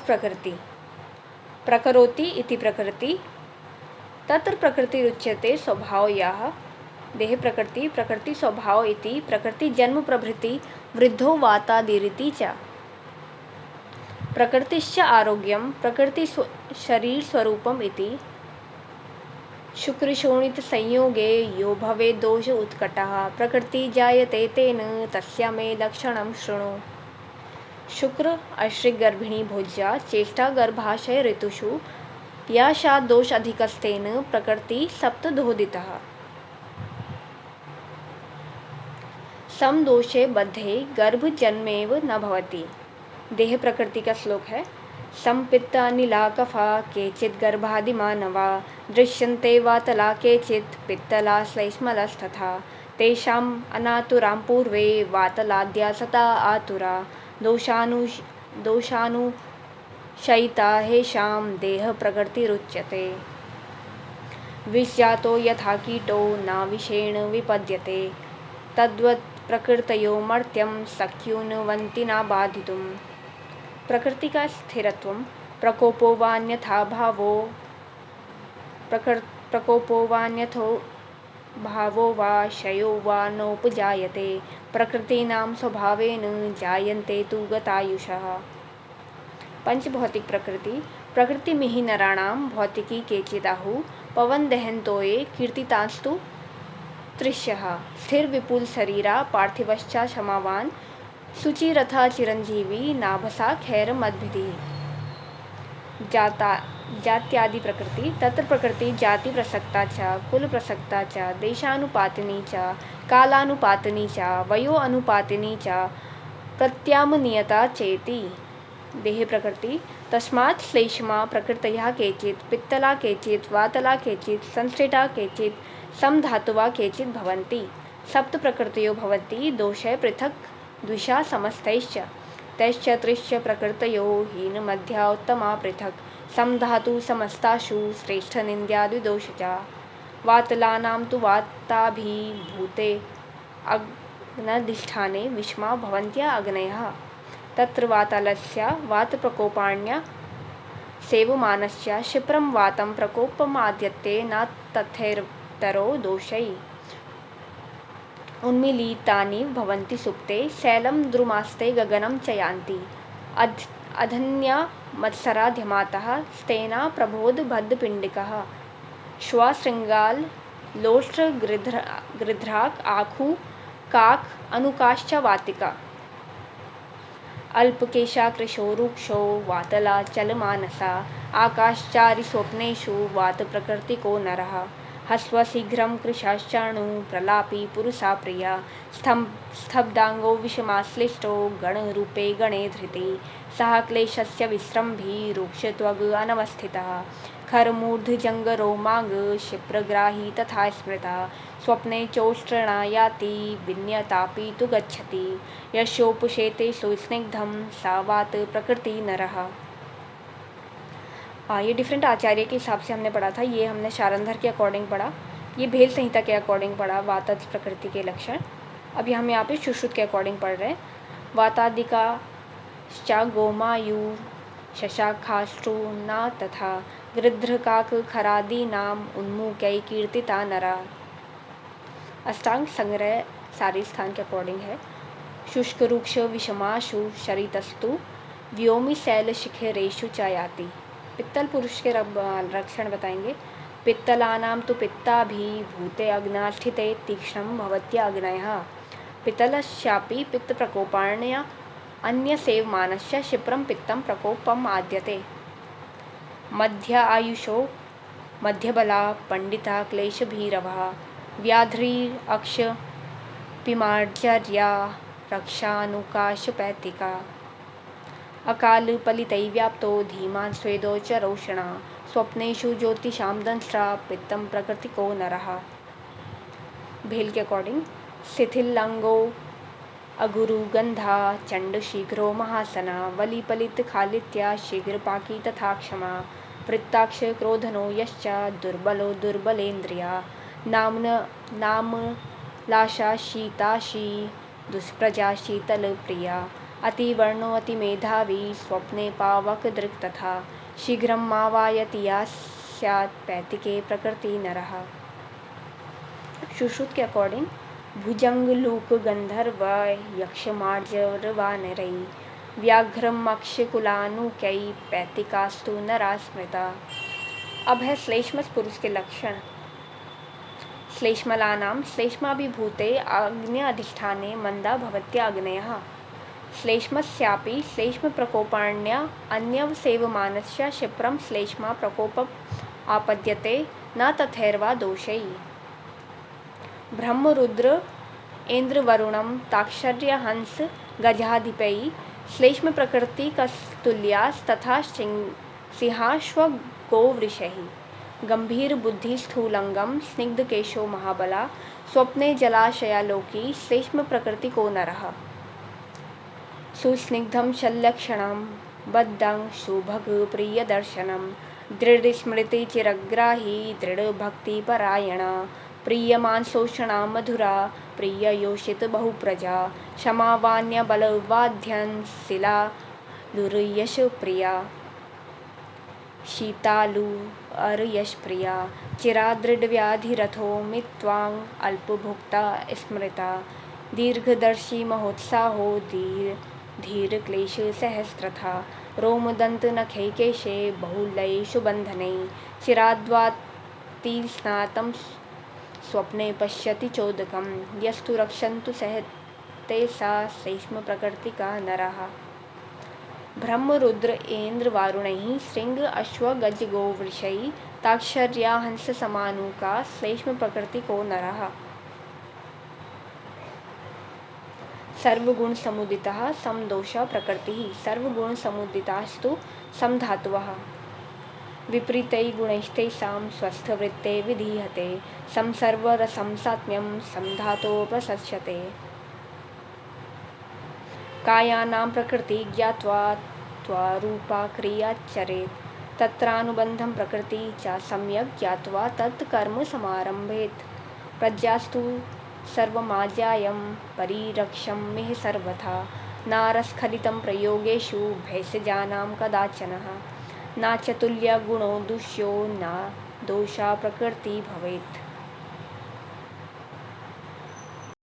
प्रकृति प्रकरोति इति प्रकृति तत्र प्रकृतिरुच्यते स्वभावयाः देहे प्रकृति प्रकृति स्वभाव इति प्रकृति जन्म प्रभृति वृद्धो वातादिरिति च प्रकृतिश्च आरोग्यं प्रकृति शरीर स्वरूपम् इति शुक्रशोणित संयोगे यो भवेत् दोष उत्कटः प्रकृति जायते तेन तस्या मे लक्षणं शृणु शुक्र अश्रिक गर्भिणी भोज्या चेष्टा गर्भाशय ऋतुषु या सा दोष अधिकस्तेन प्रकृति सप्तधोदितः समदोषे बद्धे गर्भ जन्मेव न भवति। देह प्रकृति का श्लोक है। संपित्त अनिला कफा केचित् गर्भादिमानवा दृश्यन्ते वातला केचित् पित्तला श्लेष्मलस्तथा तेषाम् अनातुरां पूर्वे वातलाद्या सता आतुरा दोषानुशयिता हेषां देह प्रकृतिरुच्यते। विषजातो यथा कीटो न विषेण विपद्यते तद्वत् प्रकृतयो मर्त्यं शक्नुवन्ति न बाधितुं। प्रकृति का स्थिरत्व प्रकोपो वान्यथा भावो वा क्षयो वा नोपजायते प्रकृतीनां स्वभावेन जायन्ते तु गतायुषः। पंचभौतिक प्रकृति मिहि नराणां भौतिकी केचिदाहु पवन दहन्तो ये कीर्तितांस्तु त्रिश्यः स्थिर विपुल शरीरा पार्थिवश्चा क्षमावान सुचिरथा चिरंजीवी नाभसा खैर मद्भिः। जात्यादि प्रकृति तत्र प्रकृति जाति प्रसक्ता च कुल प्रसक्ता च देशानुपातिनी च कालानुपातिनी च वयो अनुपातिनी च प्रत्यामनियता चेति। देहे प्रकृति तस्मात् श्लेष्मा प्रकृतयः केचित् पित्तला केचित् वातला केचित् संश्रिता केचित् समधातुवा केचित् भवन्ति। सप्त प्रकृतयो भवन्ति दोषे पृथक् द्विषा समस्तैश्च तैश्च त्रिश्च प्रकृतयो हीन मध्या उत्तमा पृथक् समधातु समस्तासु श्रेष्ठ निन्द्यादिदोषजा। वातलानां तु वाताभिभूते अग्नधिष्ठाने विषमा भवन्त्या अग्नयः तत्र वातालस्य वातप्रकोपाण्या सेवमानस्य क्षिप्रं वातं प्रकोपमाद्यते न तथैतरो दोषै। उन्मीलितानि भवन्ति सुप्ते शैलं द्रुमास्ते गगनं च यान्ति अधन्या मत्सराध्यमातः स्तेना प्रबोध बद्धपिण्डिकः श्वासृङ्गाल लोष्ट्र गृध्राक आखु काक अनुकाश्च वातिका अल्पकेशा कृशो रुक्षो वातला चलमानसा आकाशचारि स्वप्नेषु वात प्रकृतिको नरः हस्व शीघ्रं कृशाश्चाणु प्रलापी पुरुषा प्रिया स्तब्धांगो विषमाश्लिष्टो गणरूपे गणे धृति सह क्लेशस्य विस्रम्भी रुक्षत्वग अनवस्थितः खरमूर्धजङ्गरो मांग क्षिप्रग्राही तथा स्मृता स्वप्ने चोष्ट्रणा याति विन्यतापि तु गच्छति यशोपशेते सुस्निग्धं सा वात प्रकृति नरः। ये डिफरेंट आचार्य के हिसाब से हमने पढ़ा था। ये हमने शारंधर के अकॉर्डिंग पढ़ा, ये भेल संहिता के अकॉर्डिंग पढ़ा वातज प्रकृति के लक्षण। अभी हम यहाँ पे सुश्रुत के अकॉर्डिंग पढ़ रहे हैं। वातादिका चा गोमायु शशाखाश्रु न तथा गृध्रकाक खरादी नाम उन्मुकै कीर्तिता नरा। अष्टांग संग्रह सारी स्थान के अकॉर्डिंग है। शुष्क रुक्ष विषमाशु शरीतस्तु व्योमि शैल शिखरेषु चायाति। पित्तल पुरुष के लक्षण बताएंगे। पित्तलानां तु पित्ताभिभूते अग्नाष्ठिते तीक्ष्णं भवत्या अग्नयः पित्तलस्यापि पित्तप्रकोपाण्या अन्यसेवमानस्य क्षिप्रं पित्तं प्रकोपम् आद्यते। मध्य आयुषो मध्यबला पंडिता क्लेशभीरवः व्याध्री अक्ष पिमार्जर्या रक्षानुकाशपैतिका अकाल पलितै व्याप्तो धीमान् स्वेदो च रोषणा स्वप्नेषु ज्योतिषां दंष्ट्रा पित्तं प्रकृतिको नरः। भेल के अकॉर्डिंग शिथिलंगो अगुरुगंधा चंड शीघ्रो महासना वलिपलित खालित्या शीघ्रपाकी तथा क्षमा वृत्ताक्ष क्रोधनो यश्च दुर्बलो दुर्बलेन्द्रिया नाम लाशा शीताशी दुष्प्रजा शीतल प्रिया अतिवर्णो अतिमेधावी स्वप्ने पावक दृक् तथा शीघ्रं मावायति या स्यात् पैतिके प्रकृति नरः। सुश्रुत के अकॉर्डिंग भुजंग लूक गंधर्व यक्ष मार्जर वानरै व्याघ्रम अक्षकुलानुकै पैतिकास्तु नरा स्मृता। अब है श्लेष्मस पुरुष के लक्षण। श्लेष्मलानां श्लेष्माभिभूते आग्नेयाधिष्ठाने मंदा भवत्या अग्नयः श्लेष्मस्यापि श्लेष्मप्रकोपाण्या अन्यवसेवमानस्य क्षिप्रं श्लेष्मा प्रकोपम् आपद्यते न तथैर्वा दोषै। ब्रह्मरुद्र इंद्रवरुणं ताक्षर्यहंस गजाधिपै श्लेष्मप्रकृतिकस्तुल्यास्तथा सिंहाश्वगोवृषैः गम्भीरबुद्धिस्थूलंगं स्निग्धकेशो महाबला स्वप्ने जलाशयालोकी श्लेष्मप्रकृतिको नरः। सुस्निग्धं शल्यक्षणं बद्धं सुभगप्रियदर्शनं दृढस्मृतिचिरग्राही दृढभक्तिपरायणा प्रियमांसोषणा मधुरा प्रिययोषितबहुप्रजा क्षमावान्यबलवाध्यंशिला लुर्यशप्रिया शीतालुर्यशप्रिया चिरादृढव्याधिरथो मित्वां अल्पभुक्ता स्मृता दीर्घदर्शी महोत्साहो धीरक्लेशसहस्रथा रोमदन्तनखैकेशे बहुलयेषु बन्धने चिराद्वातिस्नातं स्वप्ने पश्यति चोदकं यस्तु रक्षन्तु सहते सा श्लेष्मप्रकृतिका नरः। ब्रह्मरुद्र इंद्र वारुणैः श्रृंग अश्व गज गोवृषैः ताक्षर्या हंस समानुका श्लेष्मप्रकृतिको नरः। सर्वगुण समुदितः समदोष प्रकृतिः सर्वगुण समुदितास्तु समधातवः विपरीतै गुणैस्तेषां स्वस्थवृत्ते विधीयते समसर्वरसं सात्म्यं समधातोपसस्यते। कायानां प्रकृति ज्ञात्वा त्वारूपा क्रियाचरेत् तत्रानुबन्धं प्रकृति च सम्यक् ज्ञात्वा तत्कर्म समारम्भेत् प्रज्ञास्तु सर्वमाज्यायं परिरक्षम्यः सर्वथा नारस्खलितं प्रयोगेषु भेषजानां कदाचनः न च तुल्यगुणो दुष्यो न दोषा प्रकृति भवेत्।